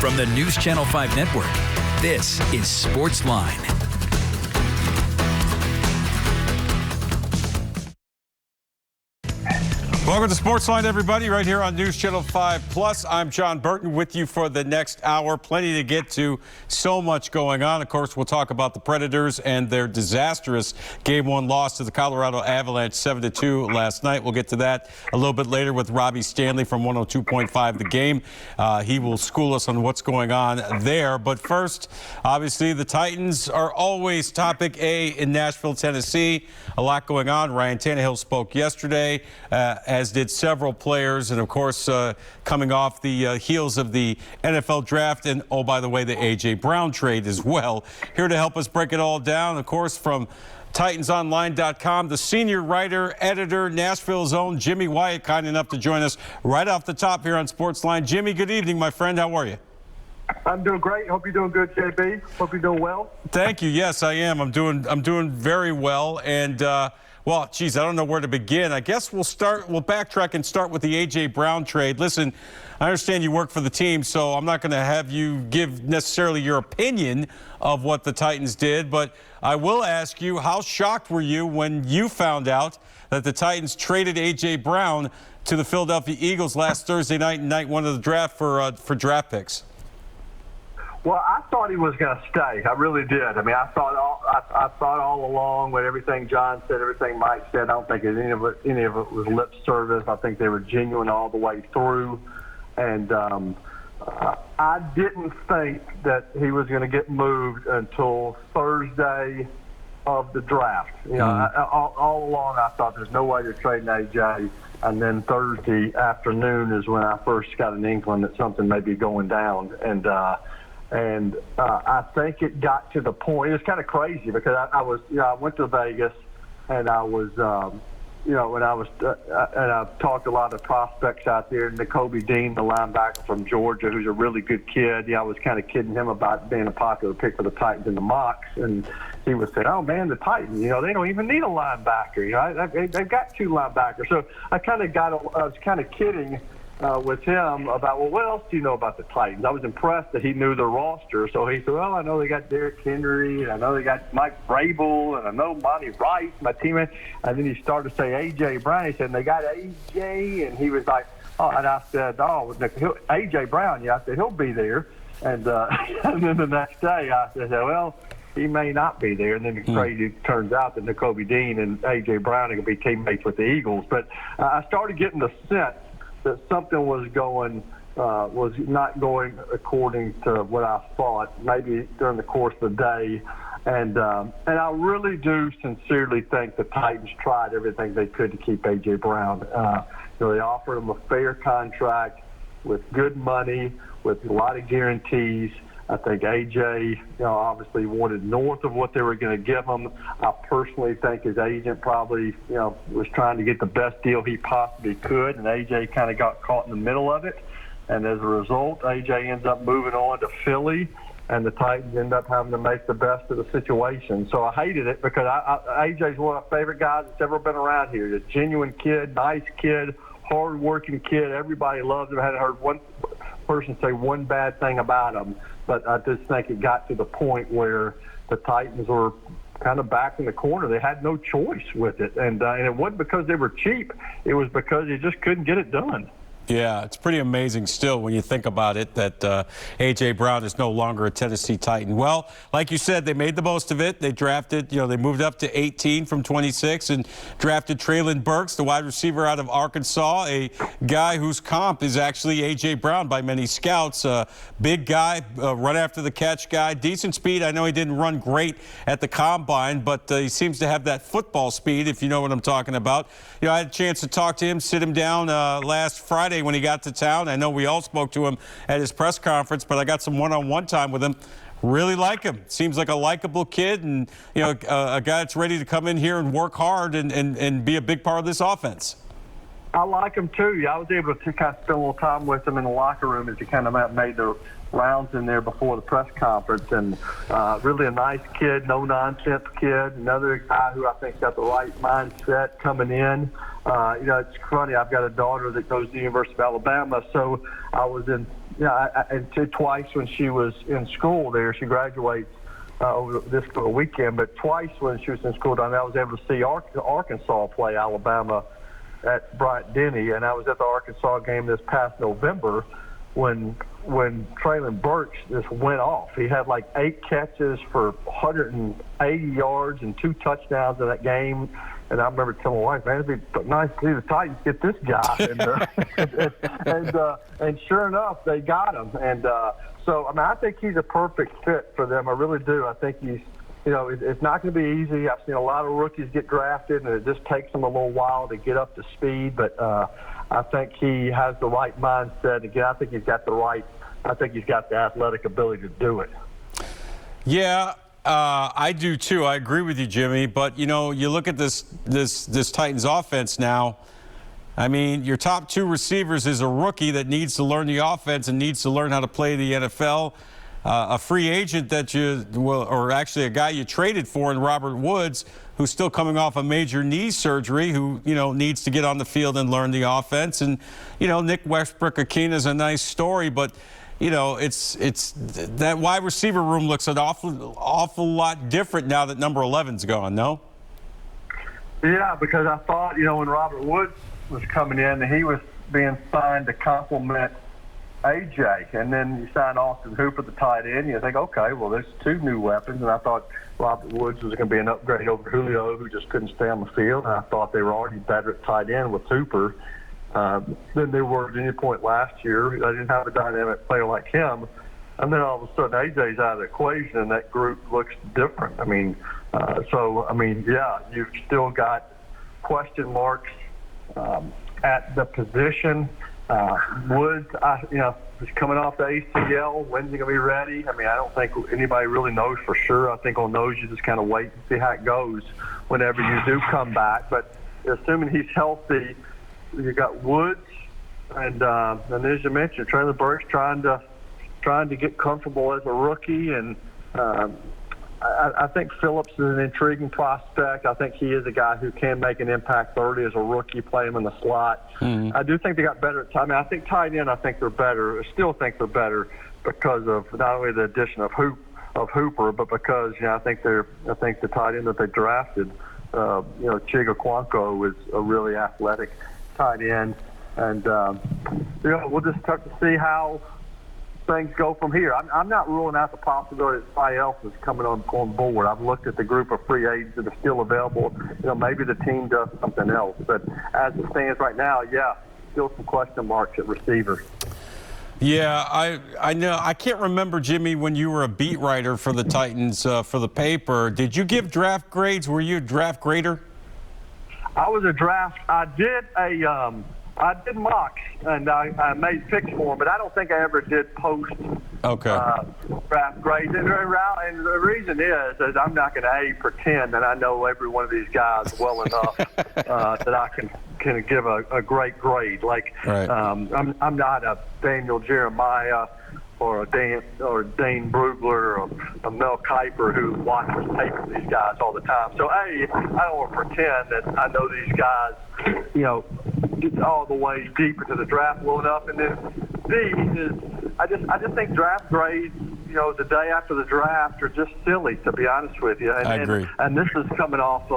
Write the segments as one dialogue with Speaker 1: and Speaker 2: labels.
Speaker 1: From the News Channel 5 Network, this is SportsLine.
Speaker 2: Welcome to SportsLine, everybody, right here on News Channel 5 Plus. I'm Jon Burton with you for the next hour. Plenty to get to. So much going on. Of course, we'll talk about the Predators and their disastrous Game 1 loss to the Colorado Avalanche 7-2 last night. We'll get to that a little bit later with Robby Stanley from 102.5 The Game. He will school us on what's going on there. But first, obviously, the Titans are always topic A in Nashville, Tennessee. A lot going on. Ryan Tannehill spoke yesterday, as did several players, and of course coming off the heels of the NFL draft and, oh, by the way, the A.J. Brown trade as well. Here to help us break it all down, of course, from TitansOnline.com, the senior writer, editor, Nashville's own Jimmy Wyatt, kind enough to join us right off the top here on SportsLine. Jimmy, good evening, my friend. How are you?
Speaker 3: I'm doing great. Hope you're doing good, JB. Hope you're doing well.
Speaker 2: Thank you. Yes, I am. I'm doing very well. And well, geez, I don't know where to begin. I guess we'll backtrack and start with the A.J. Brown trade. Listen, I understand you work for the team, so I'm not going to have you give necessarily your opinion of what the Titans did, but I will ask you, how shocked were you when you found out that the Titans traded A.J. Brown to the Philadelphia Eagles last Thursday night in night one of the draft for draft picks?
Speaker 3: Well, I thought he was going to stay. I really did. I mean, I thought all along with everything John said, everything Mike said. I don't think any of it was lip service. I think they were genuine all the way through. And I didn't think that he was going to get moved until Thursday of the draft. You know, all along I thought there's no way they're trading AJ. And then Thursday afternoon is when I first got an inkling that something may be going down. And I think it got to the point. It was kind of crazy because I went to Vegas and I was, and I've talked to a lot of prospects out there. Nakobe Dean, the linebacker from Georgia, who's a really good kid. I was kind of kidding him about being a popular pick for the Titans in the mocks, and he was saying, "Oh man, the Titans, they don't even need a linebacker. They've got two linebackers." So I was kind of kidding with him about, well, what else do you know about the Titans? I was impressed that he knew the roster. So he said, well, I know they got Derrick Henry, and I know they got Mike Vrabel, and I know Monty Rice, my teammate. And then he started to say A.J. Brown. He said, and they got A.J., and he was like, oh, and I said, oh, A.J. Brown, yeah, I said, he'll be there. And, and then the next day I said, well, he may not be there. And then it turns out that Nakobe Dean and A.J. Brown are going to be teammates with the Eagles. But I started getting the sense that something was not going according to what I thought, maybe during the course of the day. And I really do sincerely think the Titans tried everything they could to keep A.J. Brown. They offered him a fair contract with good money, with a lot of guarantees. I think A.J., obviously wanted north of what they were going to give him. I personally think his agent probably, was trying to get the best deal he possibly could, and A.J. kind of got caught in the middle of it. And as a result, A.J. ends up moving on to Philly, and the Titans end up having to make the best of the situation. So I hated it because A.J.'s one of my favorite guys that's ever been around here. He's a genuine kid, nice kid, hard-working kid. Everybody loves him. I hadn't heard one person say one bad thing about him. But I just think it got to the point where the Titans were kind of back in the corner. They had no choice with it. And it wasn't because they were cheap. It was because they just couldn't get it done.
Speaker 2: Yeah, it's pretty amazing still when you think about it that A.J. Brown is no longer a Tennessee Titan. Well, like you said, they made the most of it. They drafted, they moved up to 18 from 26 and drafted Treylin Burks, the wide receiver out of Arkansas, a guy whose comp is actually A.J. Brown by many scouts. Big guy, run after the catch guy, decent speed. I know he didn't run great at the combine, but he seems to have that football speed, if you know what I'm talking about. I had a chance to talk to him, sit him down last Friday when he got to town. I know we all spoke to him at his press conference, but I got some one-on-one time with him. Really like him. Seems like a likable kid and, a guy that's ready to come in here and work hard and be a big part of this offense.
Speaker 3: I like him too. Yeah, I was able to kind of spend a little time with him in the locker room as he kind of made the rounds in there before the press conference. And really a nice kid, no-nonsense kid. Another guy who I think's got the right mindset coming in. It's funny. I've got a daughter that goes to the University of Alabama, so I was in, twice when she was in school there. She graduates over this weekend, but twice when she was in school down there, I was able to see Arkansas play Alabama at Bryant-Denny, and I was at the Arkansas game this past November when Treylin Burks just went off. He had like 8 catches for 180 yards and 2 touchdowns in that game. And I remember telling my wife, man, it'd be nice to see the Titans get this guy. And sure enough, they got him. And so, I mean, I think he's a perfect fit for them. I really do. I think he's, it's not going to be easy. I've seen a lot of rookies get drafted, and it just takes them a little while to get up to speed. But I think he has the right mindset. Again, I think he's got the athletic ability to do it.
Speaker 2: Yeah, I do too. I agree with you, Jimmy. But you look at this Titans offense now. I mean, your top 2 receivers is a rookie that needs to learn the offense and needs to learn how to play the NFL. A free agent or actually a guy you traded for in Robert Woods, who's still coming off a major knee surgery, who, needs to get on the field and learn the offense. And, Nick Westbrook-Akina is a nice story, but, it's that wide receiver room looks an awful lot different now that number 11's gone, no?
Speaker 3: Yeah, because I thought, when Robert Woods was coming in, he was being signed to complement AJ, and then you sign Austin Hooper, the tight end. You think, okay, well, there's 2 new weapons, and I thought Robert Woods was going to be an upgrade over Julio, who just couldn't stay on the field. And I thought they were already better at tight end with Hooper than they were at any point last year. I didn't have a dynamic player like him. And then all of a sudden, AJ's out of the equation, and that group looks different. I mean, yeah, you've still got question marks at the position. Woods, is coming off the ACL. When's he going to be ready? I mean, I don't think anybody really knows for sure. I think on those you just kind of wait and see how it goes whenever you do come back. But assuming he's healthy, you got Woods, and as you mentioned, Treylin Burks trying to get comfortable as a rookie, and I think Phillips is an intriguing prospect. I think he is a guy who can make an impact early as a rookie, play him in the slot. I do think they got better at time. I think tight end, I think they're better. I still think they're better because of not only the addition of Hooper, but because I think the tight end that they drafted, Chiga Kwanko, is a really athletic tight end, and we'll just have to see how things go from here. I'm not ruling out the possibility that somebody else is coming on board. I've looked at the group of free agents that are still available. Maybe the team does something else. But as it stands right now, yeah, still some question marks at receiver.
Speaker 2: Yeah, I know. I can't remember, Jimmy, when you were a beat writer for the Titans for the paper. Did you give draft grades? Were you a draft grader?
Speaker 3: I was a draft. I did mocks, and I made picks for them, but I don't think I ever did post draft grades. And the reason is I'm not going to pretend that I know every one of these guys well enough that I can give a great grade. Like, right. I'm not a Daniel Jeremiah or a Dane Brugler or a Mel Kiper who watches tape of these guys all the time. So, A, I don't want to pretend that I know these guys, get all the way deep into the draft well enough. And then B is I just think draft grades, the day after the draft are just silly, to be honest with you. And,
Speaker 2: I agree.
Speaker 3: And this is coming off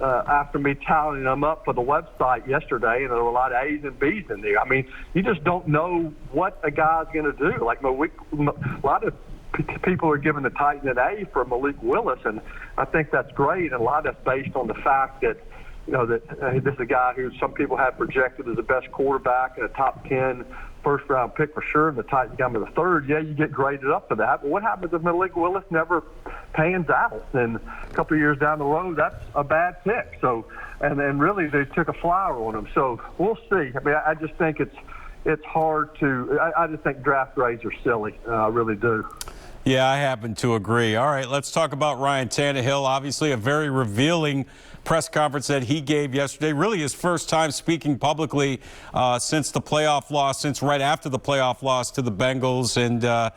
Speaker 3: after me tallying them up for the website yesterday, and there were a lot of A's and B's in there. I mean, you just don't know what a guy's going to do. Like, a lot of people are giving the Titans an A for Malik Willis, and I think that's great. And a lot of that's based on the fact that, this is a guy who some people have projected as the best quarterback and a top 10 first-round pick for sure, and the Titans got him in the 3rd. Yeah, you get graded up for that. But what happens if Malik Willis never pans out? And a couple of years down the road, that's a bad pick. So, and then really they took a flyer on him. So we'll see. I mean, I just think it's hard to. I just think draft grades are silly. I really do.
Speaker 2: Yeah, I happen to agree. All right, let's talk about Ryan Tannehill. Obviously, a very revealing press conference that he gave yesterday. Really his first time speaking publicly since the playoff loss, since right after the playoff loss to the Bengals. And,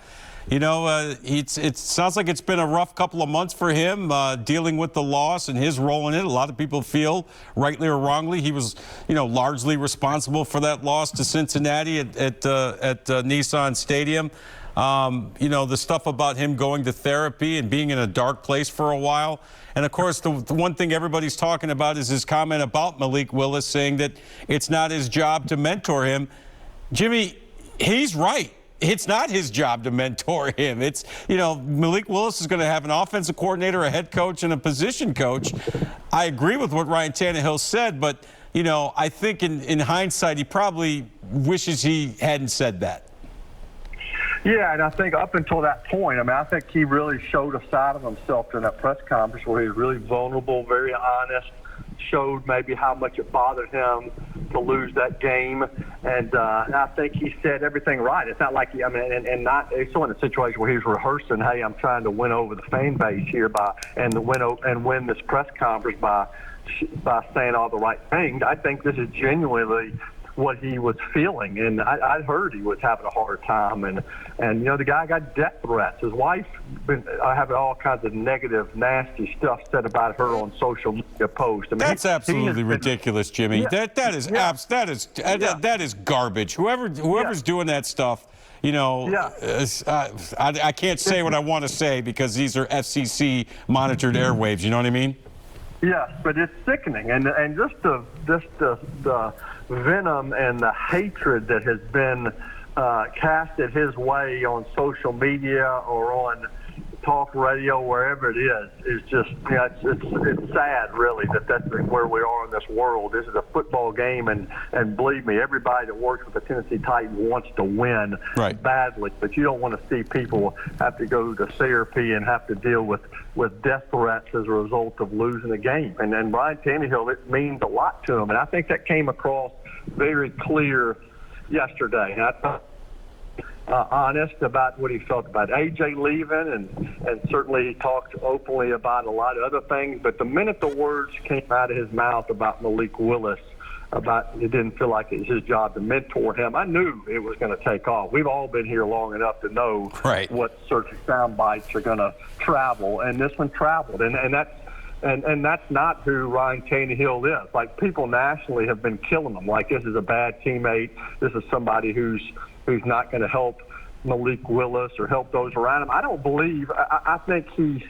Speaker 2: it sounds like it's been a rough couple of months for him dealing with the loss and his role in it. A lot of people feel, rightly or wrongly, he was, largely responsible for that loss to Cincinnati at Nissan Stadium. The stuff about him going to therapy and being in a dark place for a while. And, of course, the one thing everybody's talking about is his comment about Malik Willis, saying that it's not his job to mentor him. Jimmy, he's right. It's not his job to mentor him. It's, Malik Willis is going to have an offensive coordinator, a head coach, and a position coach. I agree with what Ryan Tannehill said, but, I think in hindsight, he probably wishes he hadn't said that.
Speaker 3: Yeah, and I think up until that point, I think he really showed a side of himself during that press conference where he was really vulnerable, very honest, showed maybe how much it bothered him to lose that game, and I think he said everything right. It's not like he's still in a situation where he was rehearsing, hey, I'm trying to win over the fan base here win this press conference by saying all the right things. I think this is genuinely what he was feeling, and I heard he was having a hard time, and the guy got death threats. His wife been having all kinds of negative, nasty stuff said about her on social media posts.
Speaker 2: That's absolutely ridiculous, Jimmy.
Speaker 3: Yeah.
Speaker 2: That is garbage. Whoever's doing that stuff, I can't say what I want to say because these are FCC monitored airwaves. You know what I mean?
Speaker 3: Yes, but it's sickening, and just the venom and the hatred that has been casted his way on social media or on talk radio, wherever it is just, it's sad, really, that's where we are in this world. This is a football game, and believe me, everybody that works with the Tennessee Titans wants to win badly, but you don't want to see people have to go to therapy and have to deal with death threats as a result of losing a game. And Ryan Tannehill, it means a lot to him, and I think that came across very clear yesterday. And I thought honest about what he felt about A.J. leaving, and certainly he talked openly about a lot of other things, but the minute the words came out of his mouth about Malik Willis, about it didn't feel like it was his job to mentor him, I knew it was going to take off. We've all been here long enough to know what certain sound bites are going to travel, and this one traveled, and that's not who Ryan Tannehill is. Like, people nationally have been killing him. Like, this is a bad teammate. This is somebody who's not going to help Malik Willis or help those around him. I don't believe. I think he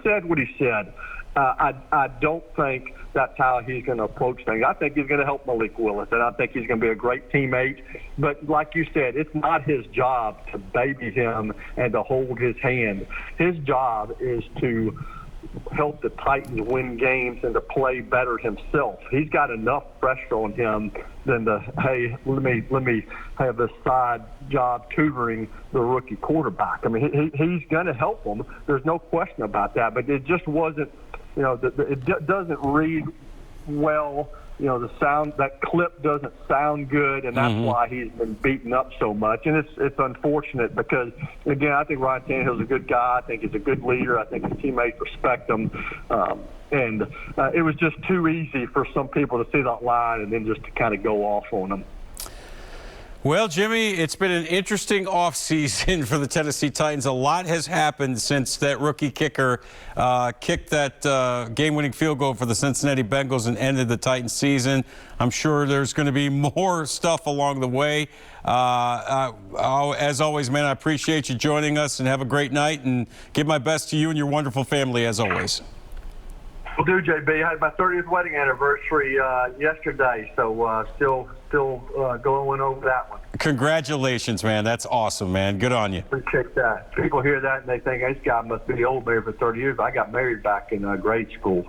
Speaker 3: said what he said. I don't think that's how he's going to approach things. I think he's going to help Malik Willis, and I think he's going to be a great teammate. But like you said, it's not his job to baby him and to hold his hand. His job is to help the Titans win games and to play better himself. He's got enough pressure on him than to, hey, let me have this side job tutoring the rookie quarterback. I mean, he's going to help him. There's no question about that. But it just wasn't, it doesn't read well. The sound, that clip doesn't sound good, and that's why he's been beaten up so much. And it's unfortunate because, again, I think Ryan Tannehill's a good guy. I think he's a good leader. I think his teammates respect him. And it was just too easy for some people to see that line and then just to kind of go off on him.
Speaker 2: Well, Jimmy, it's been an interesting offseason for the Tennessee Titans. A lot has happened since that rookie kicker kicked that game-winning field goal for the Cincinnati Bengals and ended the Titans season. I'm sure there's going to be more stuff along the way. As always, man, I appreciate you joining us, and have a great night, and give my best to you and your wonderful family, as always.
Speaker 3: Will do, JB. I had my 30th wedding anniversary yesterday, so still going over that one.
Speaker 2: Congratulations, man. That's awesome, man. Good on you.
Speaker 3: Appreciate that. People hear that and they think, this guy must be old, married for 30 years. I got married back in grade school.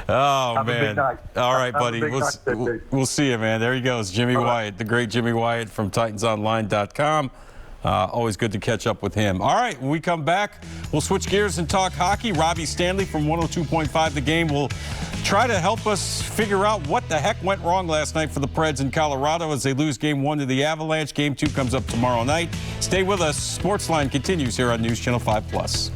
Speaker 2: Oh,
Speaker 3: have
Speaker 2: man. All right, buddy. We'll see you, man. There he goes, Jimmy Wyatt, the great Jimmy Wyatt from TitansOnline.com. Always good to catch up with him. All right, when we come back, we'll switch gears and talk hockey. Robby Stanley from 102.5 The Game will try to help us figure out what the heck went wrong last night for the Preds in Colorado as they lose Game 1 to the Avalanche. Game 2 comes up tomorrow night. Stay with us. SportsLine continues here on News Channel 5+.